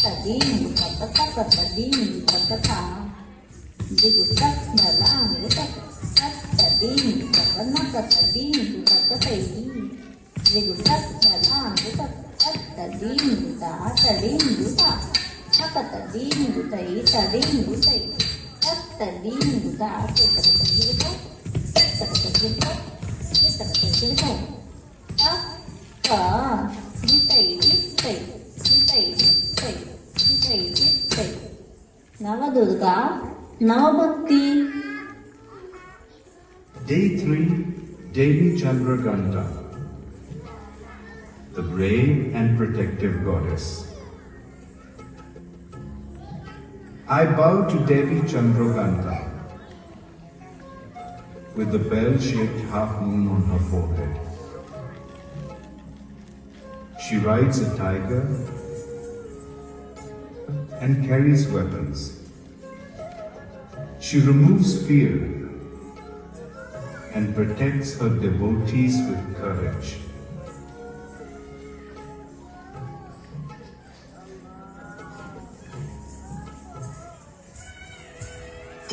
tading tatak tading takata digutak nalang gutak tading tatanaka tading takatai digutak nalang gutak tading tading gutak takatading gutai tading gutai tading gutak takatading gutak takatading gutak takatading gutak tak Navadurga, Navabhakti. Day 3, Devi Chandraghanta, the brave and protective goddess. I bow to Devi Chandraghanta with the bell-shaped half moon on her forehead. She rides a tiger and carries weapons. She removes fear and protects her devotees with courage.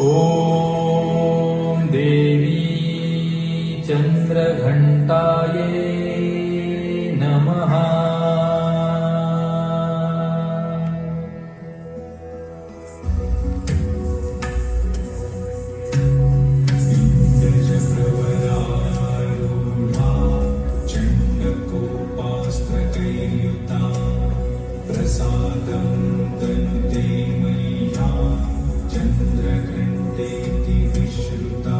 ॐ देवी चन्द्रघण्टायै नमः। प्रसादं तनुते मय्या चन्द्रघण्टेति विश्रुता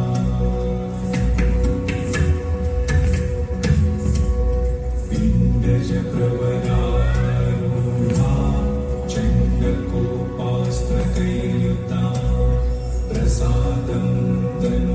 पिण्डजप्रवरारूढा चण्डकोपास्त्रकैर्युता प्रसादं तनु